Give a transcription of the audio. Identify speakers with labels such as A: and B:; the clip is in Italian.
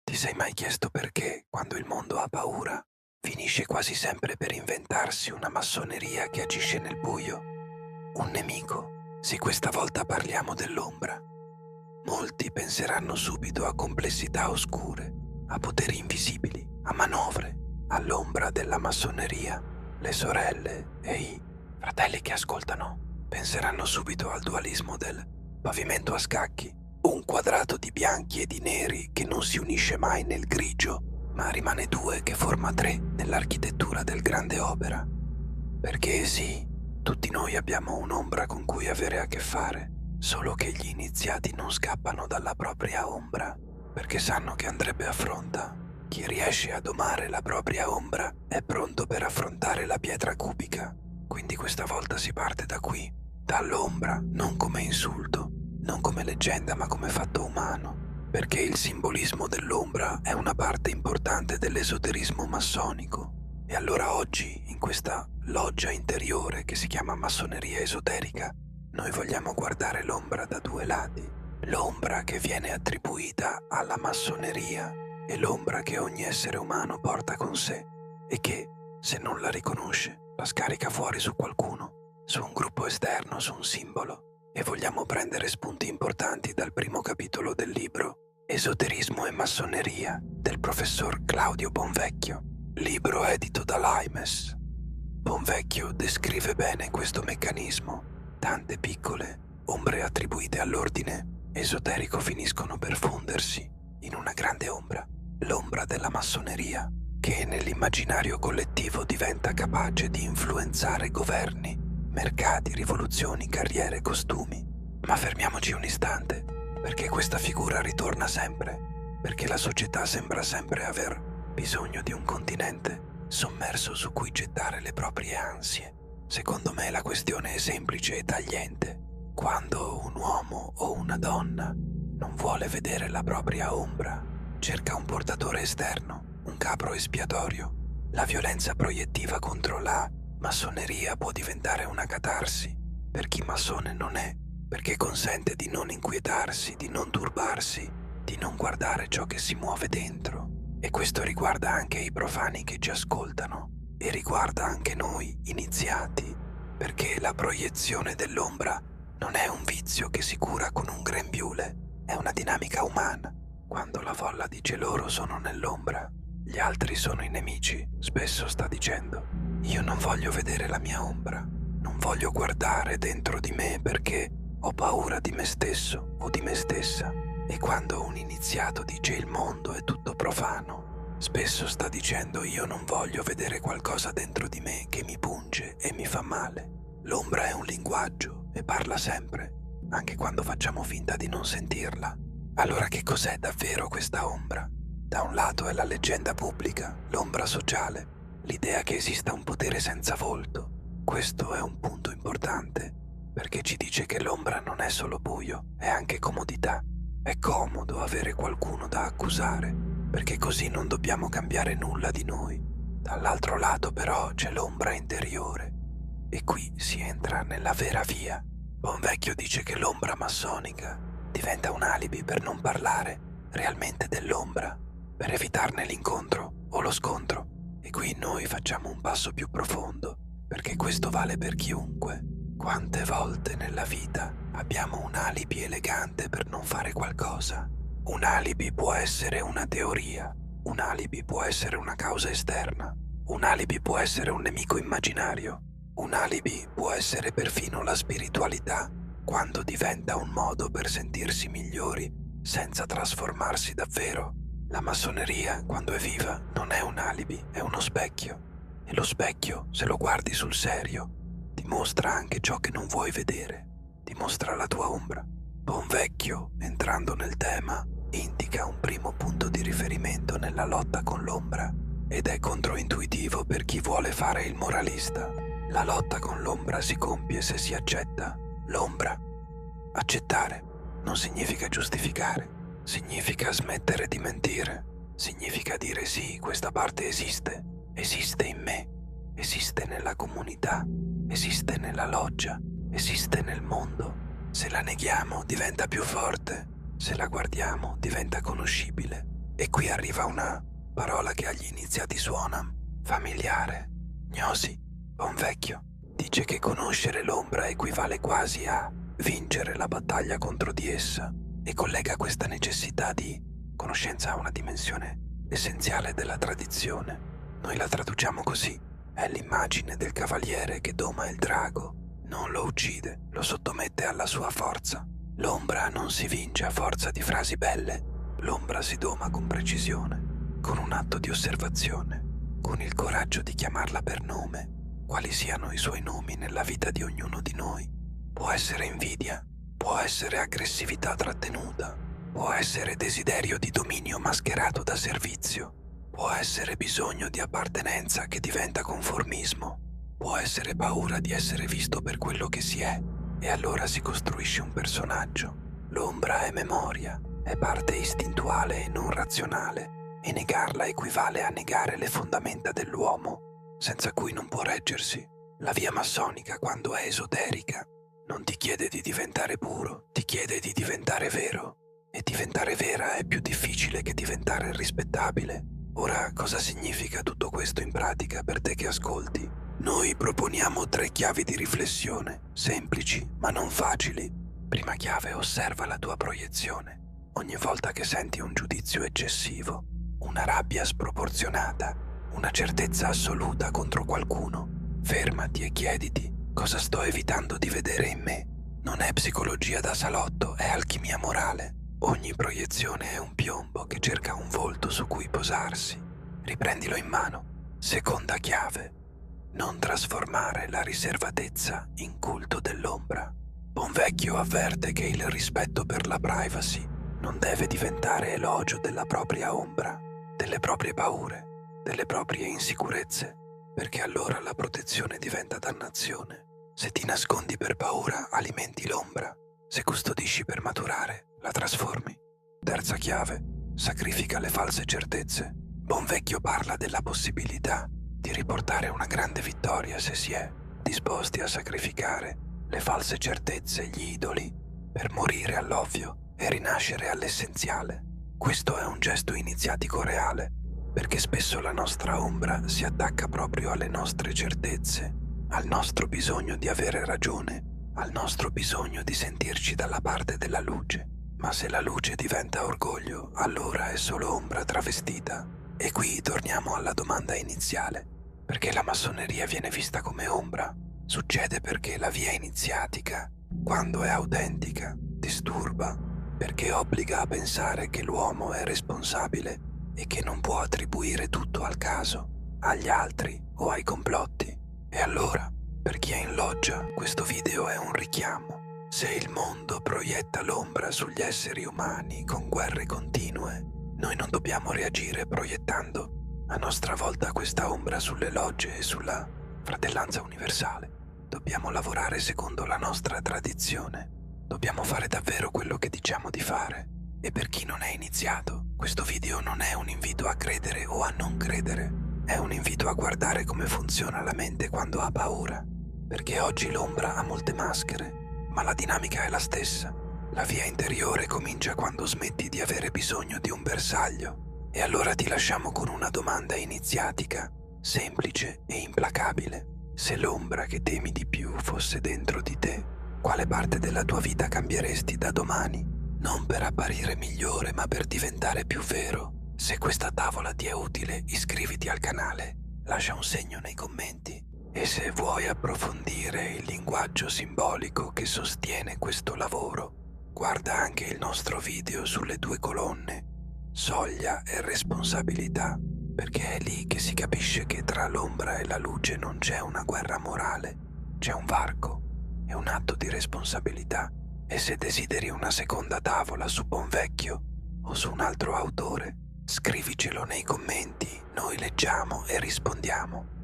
A: Ti sei mai chiesto perché, quando il mondo ha paura, finisce quasi sempre per inventarsi una massoneria che agisce nel buio? Un nemico, se questa volta parliamo dell'ombra. Molti penseranno subito a complessità oscure, a poteri invisibili, a manovre, all'ombra della massoneria. Le sorelle e i fratelli che ascoltano penseranno subito al dualismo del pavimento a scacchi, un quadrato di bianchi e di neri che non si unisce mai nel grigio, ma rimane due che forma tre nell'architettura del grande opera. Perché sì, tutti noi abbiamo un'ombra con cui avere a che fare, solo che gli iniziati non scappano dalla propria ombra, perché sanno che andrebbe affronta. Chi riesce a domare la propria ombra è pronto per affrontare la pietra cubica. Quindi questa volta si parte da qui, dall'ombra, non come insulto, non come leggenda ma come fatto umano, perché il simbolismo dell'ombra è una parte importante dell'esoterismo massonico. E allora oggi, in questa loggia interiore che si chiama massoneria esoterica, noi vogliamo guardare l'ombra da due lati. L'ombra che viene attribuita alla massoneria e l'ombra che ogni essere umano porta con sé e che, se non la riconosce, la scarica fuori su qualcuno, su un gruppo esterno, su un simbolo. E vogliamo prendere spunti importanti dal primo capitolo del libro Esoterismo e massoneria del professor Claudio Bonvecchio, libro edito da Limes. Bonvecchio descrive bene questo meccanismo. Tante piccole ombre attribuite all'ordine esoterico finiscono per fondersi in una grande ombra, l'ombra della massoneria, che nell'immaginario collettivo diventa capace di influenzare governi, mercati, rivoluzioni, carriere, costumi. Ma fermiamoci un istante, perché questa figura ritorna sempre, perché la società sembra sempre aver bisogno di un continente sommerso su cui gettare le proprie ansie. Secondo me la questione è semplice e tagliente. Quando un uomo o una donna non vuole vedere la propria ombra, cerca un portatore esterno, un capro espiatorio. La violenza proiettiva contro la massoneria può diventare una catarsi per chi massone non è, perché consente di non inquietarsi, di non turbarsi, di non guardare ciò che si muove dentro. E questo riguarda anche i profani che ci ascoltano e riguarda anche noi iniziati, perché la proiezione dell'ombra non è un vizio che si cura con un grembiule, è una dinamica umana. Quando la folla dice loro sono nell'ombra, gli altri sono i nemici, spesso sta dicendo io non voglio vedere la mia ombra, non voglio guardare dentro di me perché ho paura di me stesso o di me stessa. E quando un iniziato dice il mondo è tutto profano, spesso sta dicendo io non voglio vedere qualcosa dentro di me che mi punge e mi fa male. L'ombra è un linguaggio e parla sempre, anche quando facciamo finta di non sentirla. Allora che cos'è davvero questa ombra? Da un lato è la leggenda pubblica, l'ombra sociale, l'idea che esista un potere senza volto. Questo è un punto importante, perché ci dice che l'ombra non è solo buio, è anche comodità. È comodo avere qualcuno da accusare, perché così non dobbiamo cambiare nulla di noi. Dall'altro lato però c'è l'ombra interiore, e qui si entra nella vera via. Bonvecchio dice che l'ombra massonica diventa un alibi per non parlare realmente dell'ombra, per evitarne l'incontro o lo scontro. E qui noi facciamo un passo più profondo, perché questo vale per chiunque. Quante volte nella vita abbiamo un alibi elegante per non fare qualcosa? Un alibi può essere una teoria, un alibi può essere una causa esterna, un alibi può essere un nemico immaginario, un alibi può essere perfino la spiritualità, quando diventa un modo per sentirsi migliori senza trasformarsi davvero. La massoneria, quando è viva, non è un alibi, è uno specchio. E lo specchio, se lo guardi sul serio, dimostra anche ciò che non vuoi vedere, dimostra la tua ombra. Bonvecchio, entrando nel tema, indica un primo punto di riferimento nella lotta con l'ombra ed è controintuitivo per chi vuole fare il moralista. La lotta con l'ombra si compie se si accetta l'ombra. Accettare non significa giustificare, significa smettere di mentire, significa dire sì, questa parte esiste, esiste in me, esiste nella comunità, esiste nella loggia, esiste nel mondo. Se la neghiamo diventa più forte, se la guardiamo diventa conoscibile. E qui arriva una parola che agli iniziati suona familiare. Gnosi, buon vecchio, dice che conoscere l'ombra equivale quasi a vincere la battaglia contro di essa e collega questa necessità di conoscenza a una dimensione essenziale della tradizione. Noi la traduciamo così: è l'immagine del cavaliere che doma il drago, non lo uccide, lo sottomette alla sua forza. L'ombra non si vince a forza di frasi belle, l'ombra si doma con precisione, con un atto di osservazione, con il coraggio di chiamarla per nome, quali siano i suoi nomi nella vita di ognuno di noi. Può essere invidia, può essere aggressività trattenuta, può essere desiderio di dominio mascherato da servizio, può essere bisogno di appartenenza che diventa conformismo, può essere paura di essere visto per quello che si è, e allora si costruisce un personaggio. L'ombra è memoria, è parte istintuale e non razionale, e negarla equivale a negare le fondamenta dell'uomo, senza cui non può reggersi. La via massonica, quando è esoterica, non ti chiede di diventare puro, ti chiede di diventare vero. E diventare vera è più difficile che diventare rispettabile. Ora, cosa significa tutto questo in pratica per te che ascolti? Noi proponiamo 3 chiavi di riflessione, semplici ma non facili. Prima chiave: osserva la tua proiezione. Ogni volta che senti un giudizio eccessivo, una rabbia sproporzionata, una certezza assoluta contro qualcuno, fermati e chiediti: cosa sto evitando di vedere in me? Non è psicologia da salotto, è alchimia morale. Ogni proiezione è un piombo che cerca un volto su cui posarsi. Riprendilo in mano. Seconda chiave: non trasformare la riservatezza in culto dell'ombra. Buon vecchio avverte che il rispetto per la privacy non deve diventare elogio della propria ombra, delle proprie paure, delle proprie insicurezze, perché allora la protezione diventa dannazione. Se ti nascondi per paura, alimenti l'ombra. Se custodisci per maturare, la trasformi. Terza chiave: sacrifica le false certezze. Buon vecchio parla della possibilità di riportare una grande vittoria se si è disposti a sacrificare le false certezze, gli idoli, per morire all'ovvio e rinascere all'essenziale. Questo è un gesto iniziatico reale, perché spesso la nostra ombra si attacca proprio alle nostre certezze, al nostro bisogno di avere ragione, al nostro bisogno di sentirci dalla parte della luce. Ma se la luce diventa orgoglio, allora è solo ombra travestita. E qui torniamo alla domanda iniziale: perché la massoneria viene vista come ombra? Succede perché la via iniziatica, quando è autentica, disturba, perché obbliga a pensare che l'uomo è responsabile e che non può attribuire tutto al caso, agli altri o ai complotti. E allora, per chi è in loggia, questo video è un richiamo. Se il mondo proietta l'ombra sugli esseri umani con guerre continue, noi non dobbiamo reagire proiettando a nostra volta questa ombra sulle logge e sulla fratellanza universale. Dobbiamo lavorare secondo la nostra tradizione. Dobbiamo fare davvero quello che diciamo di fare. E per chi non è iniziato, questo video non è un invito a credere o a non credere. È un invito a guardare come funziona la mente quando ha paura. Perché oggi l'ombra ha molte maschere, ma la dinamica è la stessa. La via interiore comincia quando smetti di avere bisogno di un bersaglio. E allora ti lasciamo con una domanda iniziatica, semplice e implacabile. Se l'ombra che temi di più fosse dentro di te, quale parte della tua vita cambieresti da domani? Non per apparire migliore, ma per diventare più vero. Se questa tavola ti è utile, iscriviti al canale, lascia un segno nei commenti. E se vuoi approfondire il linguaggio simbolico che sostiene questo lavoro, guarda anche il nostro video sulle 2 colonne, soglia e responsabilità, perché è lì che si capisce che tra l'ombra e la luce non c'è una guerra morale, c'è un varco e un atto di responsabilità. E se desideri una seconda tavola su Buon Vecchio o su un altro autore, scrivicelo nei commenti, noi leggiamo e rispondiamo.